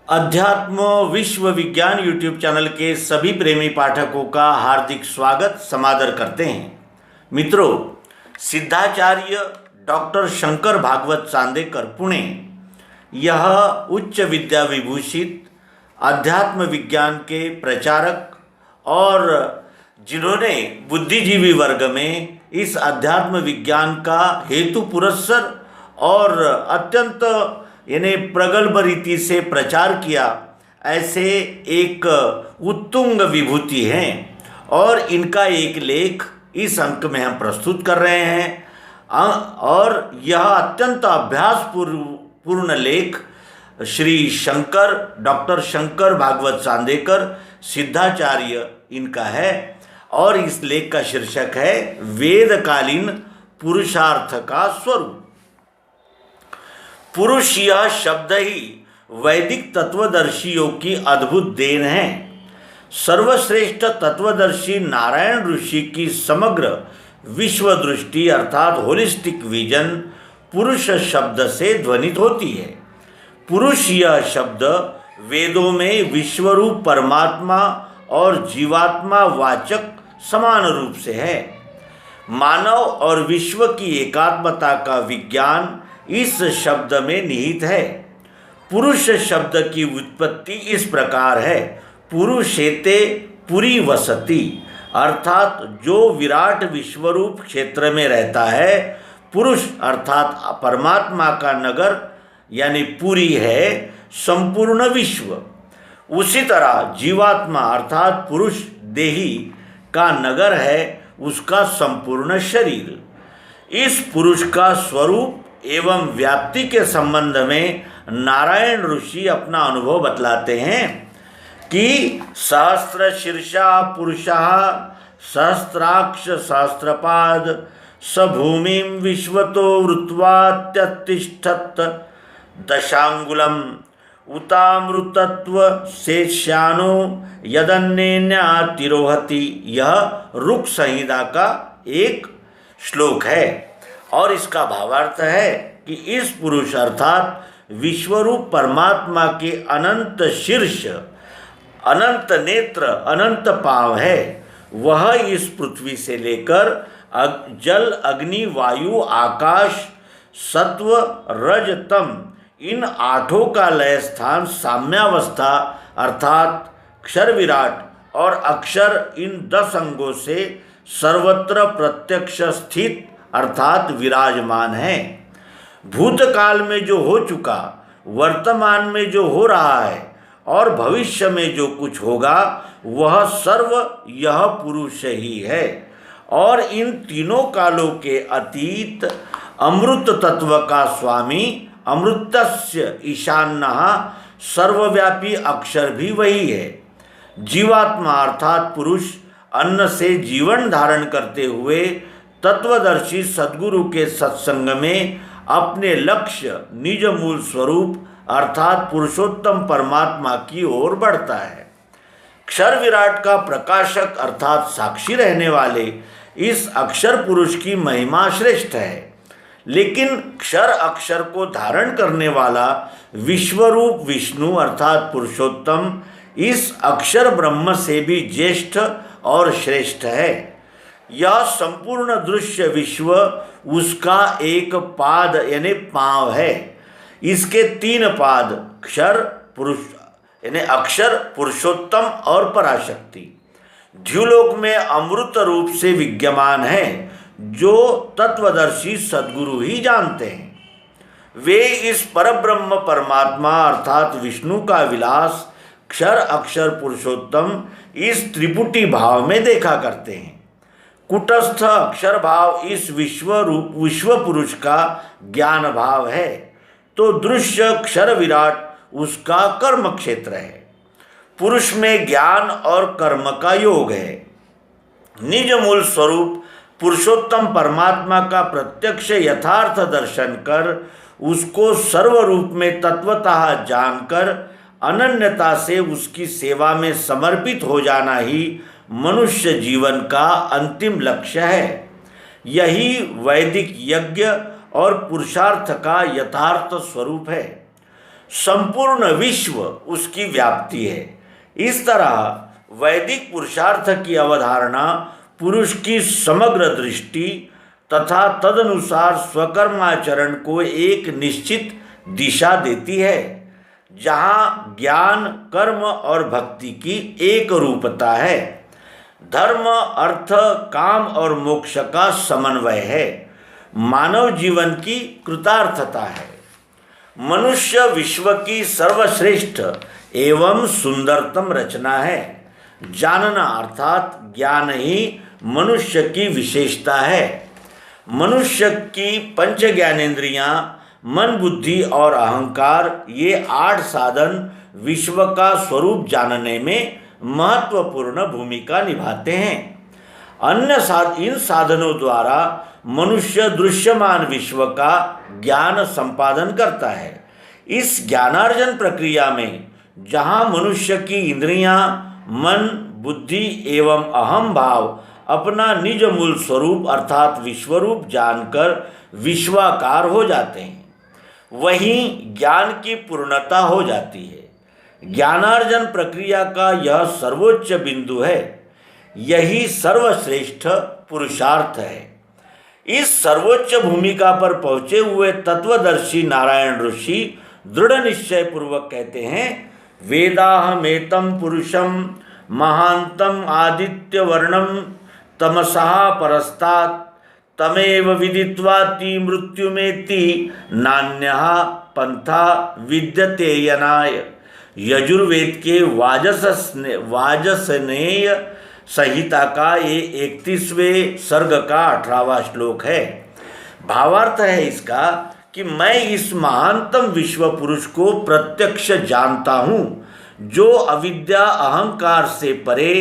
अध्यात्म विश्व विज्ञान यूट्यूब चैनल के सभी प्रेमी पाठकों का हार्दिक स्वागत समादर करते हैं। मित्रों, सिद्धाचार्य डॉक्टर शंकर भागवत चांदेकर पुणे यह उच्च विद्या विभूषित अध्यात्म विज्ञान के प्रचारक और जिन्होंने बुद्धिजीवी वर्ग में इस अध्यात्म विज्ञान का हेतु पुरस्सर और अत्यंत यानी प्रगल्भ रीति से प्रचार किया, ऐसे एक उत्तुंग विभूति हैं और इनका एक लेख इस अंक में हम प्रस्तुत कर रहे हैं। और यह अत्यंत अभ्यासपूर्ण लेख श्री शंकर डॉक्टर शंकर भागवत चांदेकर सिद्धाचार्य इनका है और इस लेख का शीर्षक है वेदकालीन पुरुषार्थ का स्वरूप। पुरुष यह शब्द ही वैदिक तत्वदर्शियों की अद्भुत देन है। सर्वश्रेष्ठ तत्वदर्शी नारायण ऋषि की समग्र विश्व दृष्टि अर्थात होलिस्टिक विजन पुरुष शब्द से ध्वनित होती है। पुरुष यह शब्द वेदों में विश्वरूप परमात्मा और जीवात्मा वाचक समान रूप से है। मानव और विश्व की एकात्मता का विज्ञान इस शब्द में निहित है। पुरुष शब्द की उत्पत्ति इस प्रकार है, पुरुषेते पुरी वसति, अर्थात जो विराट विश्वरूप क्षेत्र में रहता है। पुरुष अर्थात परमात्मा का नगर यानी पुरी है संपूर्ण विश्व। उसी तरह जीवात्मा अर्थात पुरुष देही का नगर है उसका संपूर्ण शरीर। इस पुरुष का स्वरूप एवं व्याप्ति के संबंध में नारायण ऋषि अपना अनुभव बतलाते हैं कि सहस्र शीर्षा पुरुषः सहस्राक्ष सहस्रपाद स भूमिं विश्वतो वृत्वात्यतिष्ठत् दशांगुलम उतामृतत्व शेष्यानो यदन्येनातिरोहति। यह रुक संहिता का एक श्लोक है और इसका भावार्थ है कि इस पुरुष अर्थात विश्वरूप परमात्मा के अनंत शीर्ष, अनंत नेत्र, अनंत पांव है। वह इस पृथ्वी से लेकर जल, अग्नि, वायु, आकाश, सत्व, रज, तम इन आठों का लय स्थान साम्यावस्था अर्थात क्षर विराट और अक्षर इन 10 अंगों से सर्वत्र प्रत्यक्ष स्थित अर्थात विराजमान है। भूतकाल में जो हो चुका, वर्तमान में जो हो रहा है और भविष्य में जो कुछ होगा वह सर्व यह पुरुष ही है। और इन तीनों कालों के अतीत अमृत तत्व का स्वामी, अमृतस्य ईशान्यः सर्वव्यापी अक्षर भी वही है। जीवात्मा अर्थात पुरुष अन्न से जीवन धारण करते हुए तत्वदर्शी सद्गुरु के सत्संग में अपने लक्ष्य निज मूल स्वरूप अर्थात पुरुषोत्तम परमात्मा की ओर बढ़ता है। क्षर विराट का प्रकाशक अर्थात साक्षी रहने वाले इस अक्षर पुरुष की महिमा श्रेष्ठ है। लेकिन क्षर अक्षर को धारण करने वाला विश्वरूप विष्णु अर्थात पुरुषोत्तम इस अक्षर ब्रह्म से भी ज्येष्ठ और श्रेष्ठ है। यह संपूर्ण दृश्य विश्व उसका एक पाद यानी पांव है। इसके 3 पाद क्षर पुरुष यानी अक्षर, पुरुषोत्तम और पराशक्ति द्युलोक में अमृत रूप से विद्यमान है जो तत्वदर्शी सद्गुरु ही जानते हैं। वे इस परब्रह्म परमात्मा अर्थात विष्णु का विलास क्षर अक्षर पुरुषोत्तम इस त्रिपुटी भाव में देखा करते हैं। कुटस्थ अक्षर भाव इस विश्व पुरुष का ज्ञान भाव है तो दृश्य क्षर विराट उसका कर्म क्षेत्र है। पुरुष में ज्ञान और कर्म का योग है। निज मूल स्वरूप पुरुषोत्तम परमात्मा का प्रत्यक्ष यथार्थ दर्शन कर उसको सर्व रूप में तत्वतः जानकर अनन्यता से उसकी सेवा में समर्पित हो जाना ही मनुष्य जीवन का अंतिम लक्ष्य है। यही वैदिक यज्ञ और पुरुषार्थ का यथार्थ स्वरूप है। संपूर्ण विश्व उसकी व्याप्ति है। इस तरह वैदिक पुरुषार्थ की अवधारणा पुरुष की समग्र दृष्टि तथा तदनुसार स्वकर्माचरण को एक निश्चित दिशा देती है, जहाँ ज्ञान, कर्म और भक्ति की एक रूपता है। धर्म, अर्थ, काम और मोक्ष का समन्वय है। मानव जीवन की कृतार्थता है। मनुष्य विश्व की सर्वश्रेष्ठ एवं सुंदरतम रचना है। जानना अर्थात ज्ञान ही मनुष्य की विशेषता है। मनुष्य की पंच ज्ञानेंद्रियां, मन, बुद्धि और अहंकार, ये 8 साधन विश्व का स्वरूप जानने में महत्वपूर्ण भूमिका निभाते हैं। इन साधनों द्वारा मनुष्य दृश्यमान विश्व का ज्ञान संपादन करता है। इस ज्ञानार्जन प्रक्रिया में जहाँ मनुष्य की इंद्रियां, मन, बुद्धि एवं अहम भाव अपना निज मूल स्वरूप अर्थात विश्वरूप जानकर विश्वाकार हो जाते हैं, वहीं ज्ञान की पूर्णता हो जाती है। ज्ञानार्जन प्रक्रिया का यह सर्वोच्च बिंदु है। यही सर्वश्रेष्ठ पुरुषार्थ है। इस सर्वोच्च भूमिका पर पहुँचे हुए तत्वदर्शी नारायण ऋषि दृढ़ निश्चय पूर्वक कहते हैं, वेदाहमेतं पुरुषं महांतम आदित्य वर्णम तमसः परस्तात् तमेव विदित्वाति मृत्युमेति नान्यः पंथा विद्यते यनाय। यजुर्वेद के वाजसनेय संहिता का ये 31वें सर्ग का 18वां श्लोक है। भावार्थ है इसका कि मैं इस महानतम विश्व पुरुष को प्रत्यक्ष जानता हूँ, जो अविद्या अहंकार से परे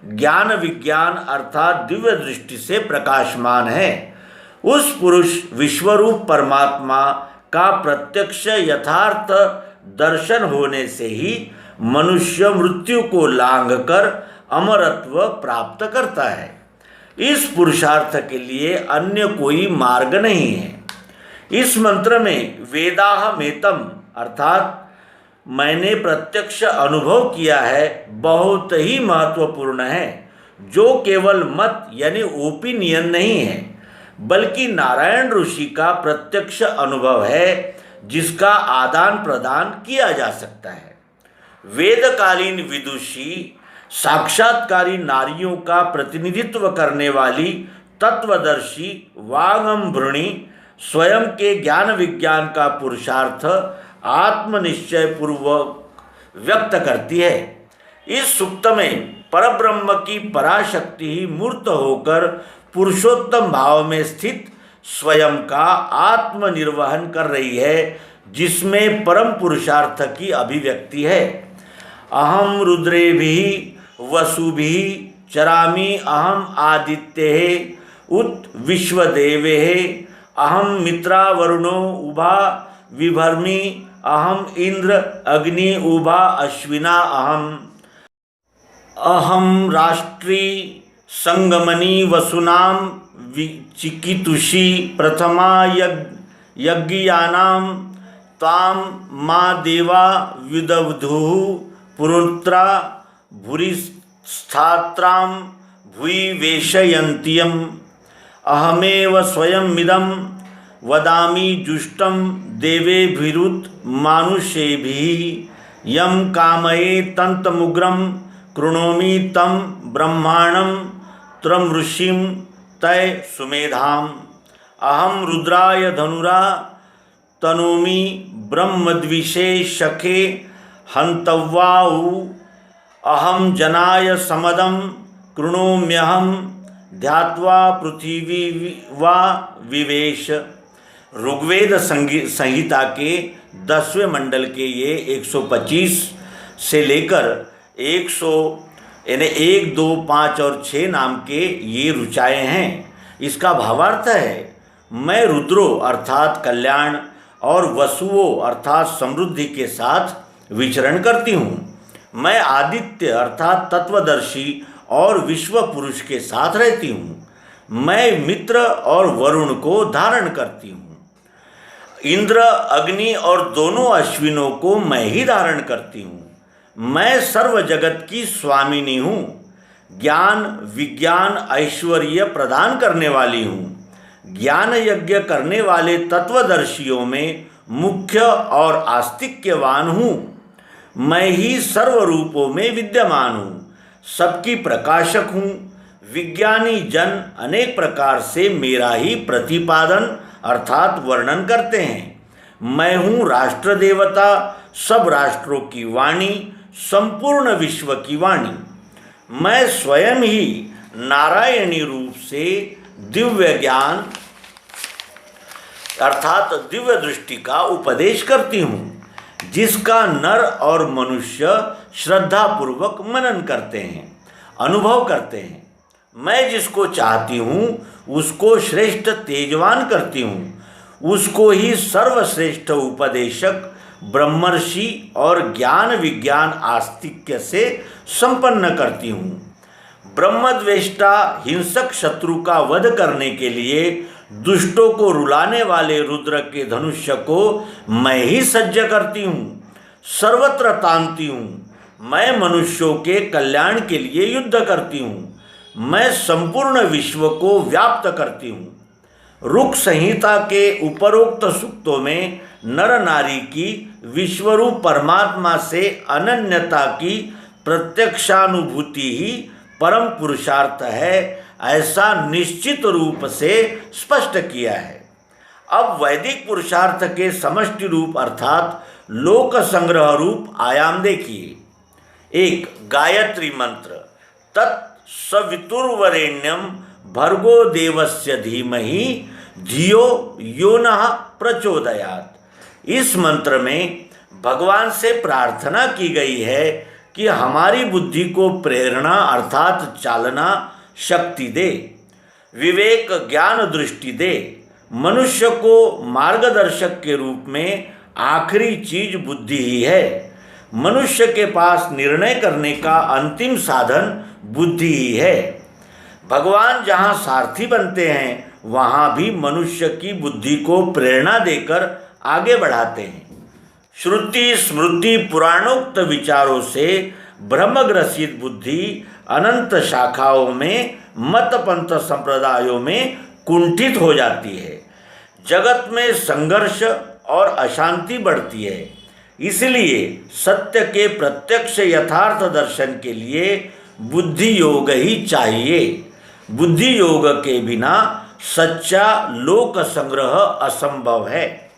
ज्ञान विज्ञान अर्थात दिव्य दृष्टि से प्रकाशमान है। उस पुरुष विश्वरूप परमात्मा का प्रत्यक्ष यथार्थ दर्शन होने से ही मनुष्य मृत्यु को लांघकर अमरत्व प्राप्त करता है। इस पुरुषार्थ के लिए अन्य कोई मार्ग नहीं है। इस मंत्र में वेदाहमेतम अर्थात मैंने प्रत्यक्ष अनुभव किया है बहुत ही महत्वपूर्ण है, जो केवल मत यानी ओपिनियन नहीं है, बल्कि नारायण ऋषि का प्रत्यक्ष अनुभव है, जिसका आदान प्रदान किया जा सकता है। वेदकालीन विदुषी साक्षात्कारी नारियों का प्रतिनिधित्व करने वाली तत्वदर्शी वागंभृणी स्वयं के ज्ञान विज्ञान का पुरुषार्थ आत्मनिश्चय पूर्वक व्यक्त करती है। इस सुक्त में परब्रह्म की पराशक्ति ही मूर्त होकर पुरुषोत्तम भाव में स्थित स्वयं का आत्मनिर्वहन कर रही है, जिसमें परम पुरुषार्थ की अभिव्यक्ति है। अहम रुद्रेभिः वसुभिः चरामि अहम आदित्यः उत विश्वदेवः अहम मित्रा वरुणो उभा विभर्मि अहम इंद्र अग्नि उभा अश्विना अहम राष्ट्री संगमनी वसुनाम चिकितुषी प्रथमा यज्ञयानां ताम मा देवा विदवधुः पुरुत्रा भूरिस्थात्रां भुवि वेशयन्त्यम् अहमेव स्वयमिदं वदामि जुष्टं देवेभिरुत मानुषेभिः यं कामये तन्तमुग्रं कृणोमि तं ब्रह्माणं त्रम ऋषिं तय सुमेधाम् अहम रुद्राय धनुरा तनोमि ब्रह्मद्विषे शखे हन्तव्वाउ अहम जनाय समदं कृणोम्यहं ध्यात्वा पृथ्वी वा विवेश। ऋग्वेद संहिता के 10वें मंडल के ये 125 से लेकर 100 यानी 1, 2, 5 और 6 नाम के ये ऋचाएँ हैं। इसका भावार्थ है, मैं रुद्रो अर्थात कल्याण और वसुओं अर्थात समृद्धि के साथ विचरण करती हूँ। मैं आदित्य अर्थात तत्वदर्शी और विश्व पुरुष के साथ रहती हूँ। मैं मित्र और वरुण को धारण करती हूँ। इंद्र, अग्नि और दोनों अश्विनों को मैं ही धारण करती हूँ। मैं सर्व जगत की स्वामिनी हूँ। ज्ञान, विज्ञान, ऐश्वर्य प्रदान करने वाली हूँ। ज्ञान यज्ञ करने वाले तत्वदर्शियों में मुख्य और आस्तिक्यवान हूँ। मैं ही सर्व रूपों में विद्यमान हूँ, सबकी प्रकाशक हूँ। विज्ञानी जन अनेक प्रकार से मेरा ही प्रतिपादन अर्थात वर्णन करते हैं। मैं हूँ राष्ट्र देवता, सब राष्ट्रों की वाणी, संपूर्ण विश्व की वाणी। मैं स्वयं ही नारायणी रूप से दिव्य ज्ञान अर्थात दिव्य दृष्टि का उपदेश करती हूँ, जिसका नर और मनुष्य श्रद्धापूर्वक मनन करते हैं, अनुभव करते हैं। मैं जिसको चाहती हूँ उसको श्रेष्ठ तेजवान करती हूँ, उसको ही सर्वश्रेष्ठ उपदेशक, ब्रह्मर्षि और ज्ञान विज्ञान आस्तिक्य से संपन्न करती हूँ। ब्रह्मद्वेष्टा हिंसक शत्रु का वध करने के लिए दुष्टों को रुलाने वाले रुद्र के धनुष्य को मैं ही सज्ज करती हूँ, सर्वत्र तानती हूँ। मैं मनुष्यों के कल्याण के लिए युद्ध करती हूँ। मैं संपूर्ण विश्व को व्याप्त करती हूँ। रुक संहिता के उपरोक्त सूक्तों में नर नारी की विश्वरूप परमात्मा से अनन्यता की प्रत्यक्षानुभूति ही परम पुरुषार्थ है, ऐसा निश्चित रूप से स्पष्ट किया है। अब वैदिक पुरुषार्थ के समष्टि रूप अर्थात लोक संग्रह रूप आयाम देखिए। एक, गायत्री मंत्र। तत्सवितुर्वरेण्यम भर्गो देवस्य धीमहि धियो यो नः प्रचोदयात्। इस मंत्र में भगवान से प्रार्थना की गई है कि हमारी बुद्धि को प्रेरणा अर्थात चालना शक्ति दे, विवेक ज्ञान दृष्टि दे। मनुष्य को मार्गदर्शक के रूप में आखिरी चीज बुद्धि ही है। मनुष्य के पास निर्णय करने का अंतिम साधन बुद्धि ही है। भगवान जहाँ सारथी बनते हैं वहाँ भी मनुष्य की बुद्धि को प्रेरणा देकर आगे बढ़ाते हैं। श्रुति स्मृति पुराणोक्त विचारों से ब्रह्मग्रसित बुद्धि अनंत शाखाओं में मत पंथ संप्रदायों में कुंठित हो जाती है। जगत में संघर्ष और अशांति बढ़ती है। इसलिए सत्य के प्रत्यक्ष यथार्थ दर्शन के लिए बुद्धि योग ही चाहिए। बुद्धि योग के बिना सच्चा लोक संग्रह असंभव है।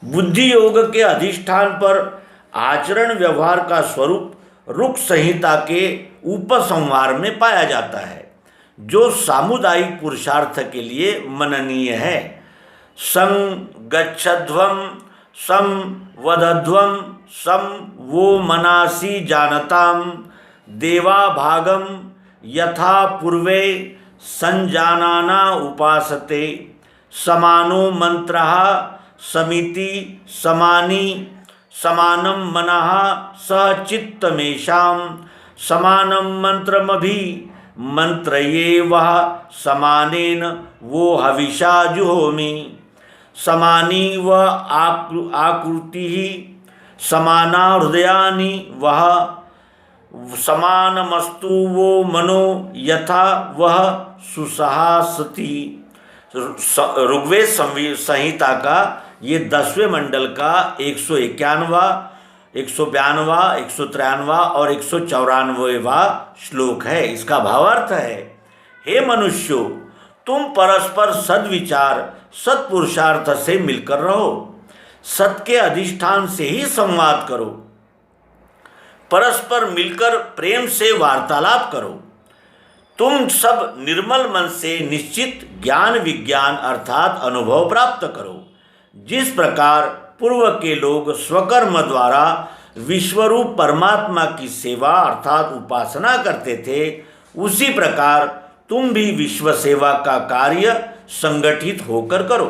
बुद्धि योग के अधिष्ठान पर आचरण व्यवहार का स्वरूप रुक संहिता के उपसंहार में पाया जाता है, जो सामुदायिक पुरुषार्थ के लिए मननीय है। सं गच्छध्वं सं वदध्वं सं वो मनासी जानताम देवा भागम यथा पूर्वे संजानाना उपासते समानो मंत्रः समिति समानी समानं मनः स चित्तमेषां समानं मंत्रमभि मंत्रये वह समानेन वो हविषा जुहोमि समानी व आकृति समाना हृदयानि वह समानमस्तु वो मनो यथा वह सुसहासति। ऋग्वेद संहिता का ये 10वें मंडल का 191वां, 192वां, 193वां और 194वां श्लोक है। इसका भावार्थ है, हे मनुष्यों, तुम परस्पर सद्विचार सत्पुरुषार्थ से मिलकर रहो, सत के अधिष्ठान से ही संवाद करो, परस्पर मिलकर प्रेम से वार्तालाप करो। तुम सब निर्मल मन से निश्चित ज्ञान विज्ञान अर्थात अनुभव प्राप्त करो। जिस प्रकार पूर्व के लोग स्वकर्म द्वारा विश्वरूप परमात्मा की सेवा अर्थात उपासना करते थे, उसी प्रकार तुम भी विश्व सेवा का कार्य संगठित होकर करो।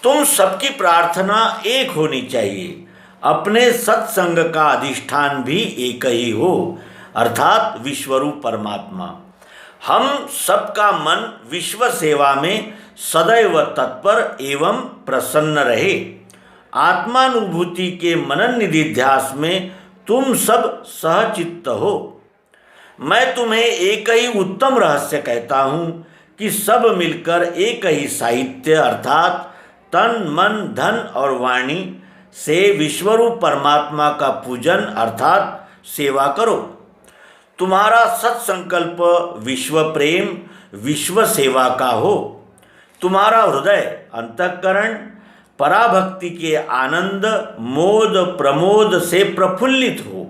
तुम सबकी प्रार्थना एक होनी चाहिए। अपने सत्संग का अधिष्ठान भी एक ही हो अर्थात विश्वरूप परमात्मा। हम सबका मन विश्व सेवा में सदैव तत्पर एवं प्रसन्न रहे। आत्मानुभूति के मनन निधि ध्यास में तुम सब सहचित्त हो। मैं तुम्हें एक ही उत्तम रहस्य कहता हूँ कि सब मिलकर एक ही साहित्य अर्थात तन मन धन और वाणी से विश्वरूप परमात्मा का पूजन अर्थात सेवा करो। तुम्हारा सत्संकल्प विश्व प्रेम विश्व सेवा का हो। तुम्हारा हृदय अंतःकरण पराभक्ति के आनंद मोद प्रमोद से प्रफुल्लित हो।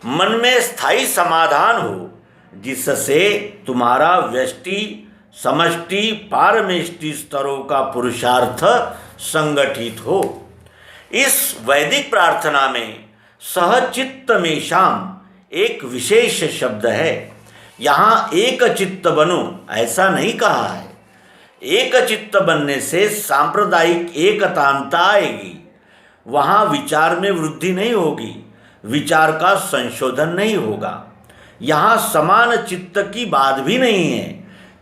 मन में स्थायी समाधान हो, जिससे तुम्हारा व्यष्टि समष्टि पारमेष्टि स्तरों का पुरुषार्थ संगठित हो। इस वैदिक प्रार्थना में सहचित्त में शाम एक विशेष शब्द है। यहाँ एक चित्त बनो ऐसा नहीं कहा है। एक चित्त बनने से सांप्रदायिक एकतांता आएगी। वहाँ विचार में वृद्धि नहीं होगी, विचार का संशोधन नहीं होगा। यहाँ समान चित्त की बात भी नहीं है।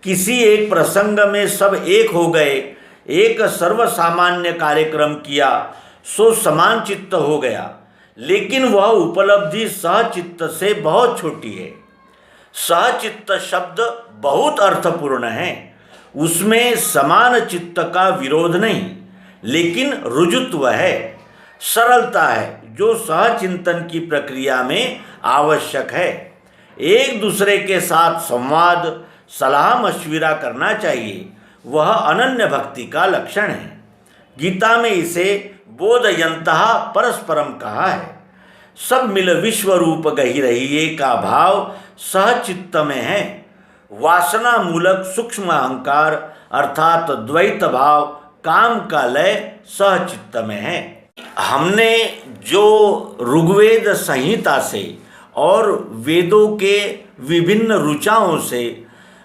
किसी एक प्रसंग में सब एक हो गए, एक सर्वसामान्य कार्यक्रम किया, सो समान चित्त हो गया, लेकिन वह उपलब्धि सहचित्त से बहुत छोटी है। सहचित्त शब्द बहुत अर्थपूर्ण है। उसमें समान चित्त का विरोध नहीं, लेकिन रुजुत्व है, सरलता है, जो सहचिंतन की प्रक्रिया में आवश्यक है। एक दूसरे के साथ संवाद सलाह मशविरा करना चाहिए, वह अनन्य भक्ति का लक्षण है। गीता में इसे बोधयन्तः परस्परम कहा है। सब मिल विश्व रूप गही रहिए का भाव सहचित्त में है। वासना मूलक सूक्ष्म अहंकार अर्थात द्वैत भाव काम का लय सहचित्त में है। हमने जो ऋग्वेद संहिता से और वेदों के विभिन्न ऋचाओं से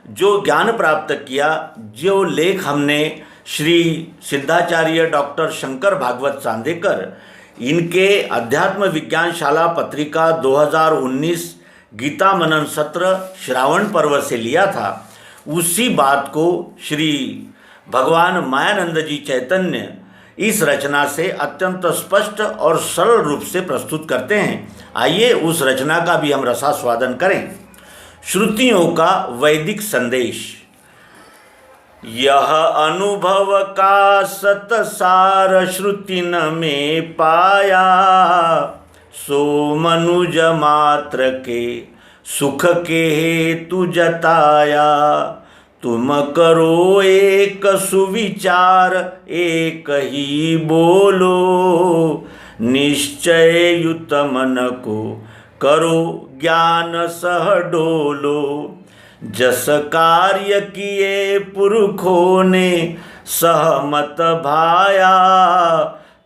जो ज्ञान प्राप्त किया, जो लेख हमने श्री सिद्धाचार्य डॉक्टर शंकर भागवत चांदेकर इनके अध्यात्म विज्ञान शाला पत्रिका 2019 गीता मनन सत्र श्रावण पर्व से लिया था, उसी बात को श्री भगवान मायानंद जी चैतन्य इस रचना से अत्यंत स्पष्ट और सरल रूप से प्रस्तुत करते हैं। आइए उस रचना का भी हम रसास्वादन करें। श्रुतियों का वैदिक संदेश। यह अनुभव का सतसार श्रुति न में पाया, सो मनुज मात्र के सुख के हेतु जताया। तुम करो एक सुविचार एक ही बोलो, निश्चय युत मन को करो ज्ञान सह डोलो। जस कार्य किए पुरखों ने सहमत भाया,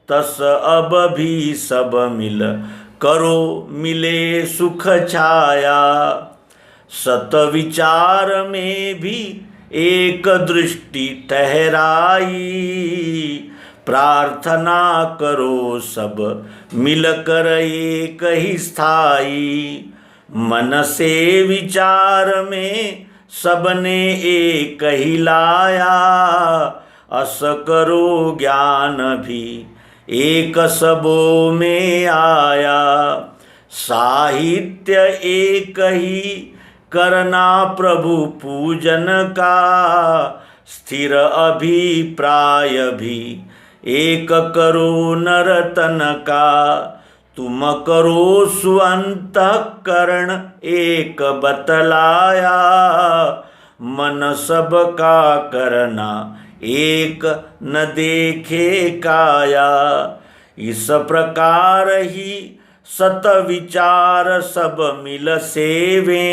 तस अब भी सब मिल करो मिले सुख छाया। सत विचार में भी एक दृष्टि ठहराई, प्रार्थना करो सब मिलकर एक ही स्थाई। मन से विचार में सबने एक ही लाया, अस करो ज्ञान भी एक सबों में आया। साहित्य एक ही करना प्रभु पूजन का, स्थिर अभिप्राय भी एक करो नरतन का। तुम करो सुअंतःकरण एक बतलाया, मन सब का करना एक न देखे काया। इस प्रकार ही सत विचार सब मिल सेवे,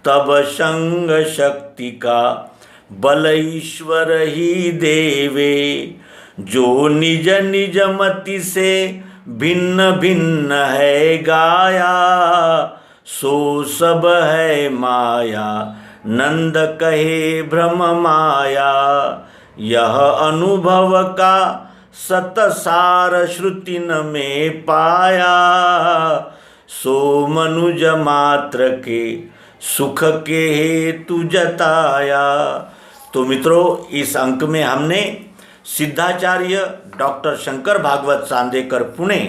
तब संग शक्ति का बल ईश्वर ही देवे। जो निज निज मति से भिन्न भिन्न है गाया, सो सब है माया नंद कहे भ्रम माया। यह अनुभव का सतसार श्रुति न में पाया, सो मनुज मात्र के सुख के हेतु जताया। तो मित्रों, इस अंक में हमने सिद्धाचार्य डॉक्टर शंकर भागवत सांदेकर पुणे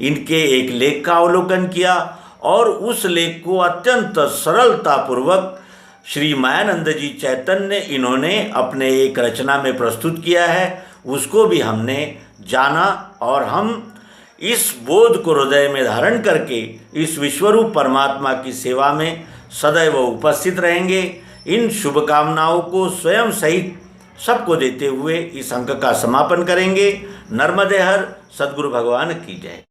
इनके एक लेख का अवलोकन किया और उस लेख को अत्यंत सरलतापूर्वक श्री मायानंद जी चैतन्य इन्होंने अपने एक रचना में प्रस्तुत किया है, उसको भी हमने जाना और हम इस बोध को हृदय में धारण करके इस विश्वरूप परमात्मा की सेवा में सदैव उपस्थित रहेंगे। इन शुभकामनाओं को स्वयं सहित सबको देते हुए इस अंक का समापन करेंगे। नर्मदे हर, सद्गुरु भगवान की जय।